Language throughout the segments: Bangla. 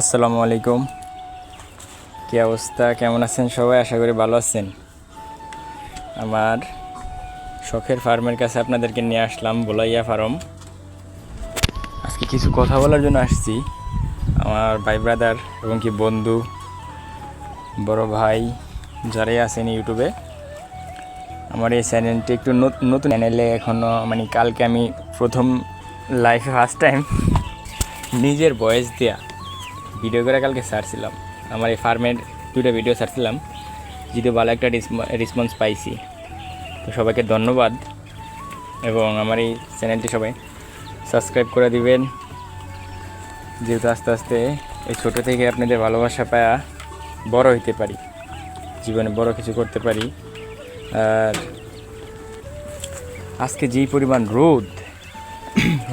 আসসালামু আলাইকুম। কী অবস্থা, কেমন আছেন সবাই? আশা করি ভালো আছেন। আমার শখের ফার্মের কাছে আপনাদেরকে নিয়ে আসলাম, বোলাইয়া ফার্ম। আজকে কিছু কথা বলার জন্য আসছি। আমার ভাই ব্রাদার এবং কি বন্ধু, বড় ভাই যারাই আছেন ইউটিউবে, আমার এই চ্যানেলটি একটু নতুন চ্যানেলে এখনও কালকে আমি প্রথম লাইফে ফার্স্ট টাইম নিজের ভয়েস দেয়া ভিডিও করে কালকে ছাড়ছিলাম। আমার এই ফার্মের 2টা ভিডিও ছাড়ছিলাম, যদিও ভালো একটা রেসপন্স পাইছি। তো সবাইকে ধন্যবাদ, এবং আমার এই চ্যানেলটি সবাই সাবস্ক্রাইব করে দিবেন, যেহেতু আস্তে আস্তে এই ছোটো থেকে আপনাদের ভালোবাসা পায়া বড় হইতে পারি, জীবনে বড় কিছু করতে পারি। আর আজকে যেই পরিমাণ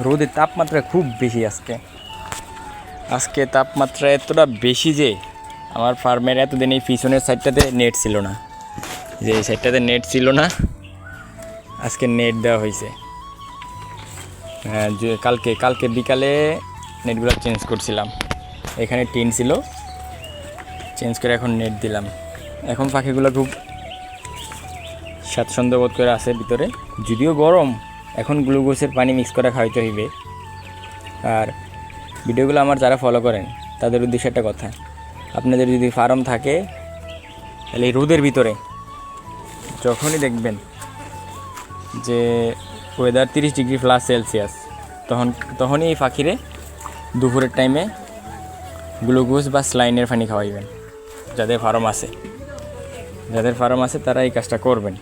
রোদের তাপমাত্রা খুব বেশি। আজকে তাপমাত্রা এতটা বেশি যে আমার ফার্মের এতদিন এই পিছনের সাইডটাতে নেট ছিল না, যে এই সাইডটাতে নেট ছিল না, আজকে নেট দেওয়া হয়েছে। যে কালকে বিকালে নেটগুলো চেঞ্জ করছিলাম। এখানে টিন ছিল, চেঞ্জ করে এখন নেট দিলাম। এখন পাখিগুলো খুব স্বাচ্ছন্দ্য বোধ করে আছে ভিতরে, যদিও গরম। এখন গ্লুকোজের পানি মিক্স করে খাওয়াইতে হইবে। আর ভিডিওগুলো আমার যারা ফলো করেন তাদের উদ্দেশ্যে একটা কথা, আপনাদের যদি ফার্ম থাকে তাহলে এই রোদের ভিতরে যখনই দেখবেন যে ওয়েদার 30 ডিগ্রি প্লাস সেলসিয়াস, তখনই এই পাখিরে দুপুরের টাইমে গ্লুকোজ বা স্লাইনের পানি খাওয়াইবেন। যাদের ফার্ম আছে তারা এই কাজটা করবেন,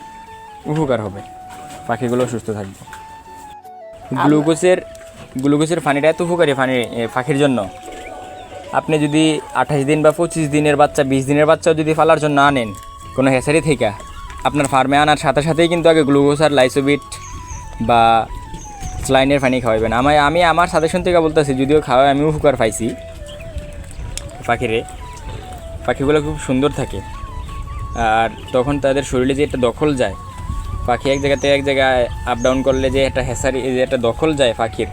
উপকার হবে, পাখিগুলো সুস্থ থাকবে। গ্লুকোজের পানিটা এত উপকারী পাখির জন্য। আপনি যদি 28 দিন বা 25 দিনের বাচ্চা, 20 দিনের বাচ্চাও যদি ফালার জন্য আনেন কোনো হ্যাচারি থেকে, আপনার ফার্মে আনার সাথে সাথেই কিন্তু আগে গ্লুকোজ আর লাইসোবিট বা স্লাইনের পানি খাওয়াবেন। আমি আমার সাজেশন থেকে বলতেছি, যদিও খাওয়াই আমি উপকার পাইছি। পাখিগুলো খুব সুন্দর থাকে, আর তখন তাদের শরীরে যে একটা দখল যায়, পাখি এক জায়গা থেকে এক জায়গায় আপ ডাউন করলে যে একটা হ্যাচারি, যে একটা দখল যায় পাখির,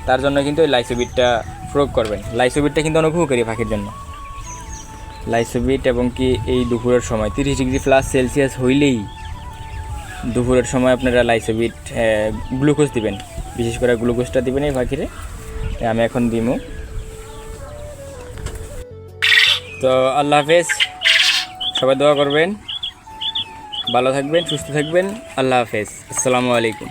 তার জন্য কিন্তু ওই লাইসোবিটটা প্রয়োগ করবেন। লাইসোবিটটা কিন্তু অনেক উপকারী পাখির জন্য। লাইসোবিট, এবং কি এই দুপুরের সময় 30 ডিগ্রি প্লাস সেলসিয়াস হইলেই দুপুরের সময় আপনারা লাইসোবিট, গ্লুকোজ দিবেন, বিশেষ করে গ্লুকোজটা দিবেন এই পাখিরে। আমি এখন দিমু। তো আল্লাহ হাফেজ, সবাই দোয়া করবেন, ভালো থাকবেন, সুস্থ থাকবেন। আল্লাহ হাফেজ, আসসালামু আলাইকুম।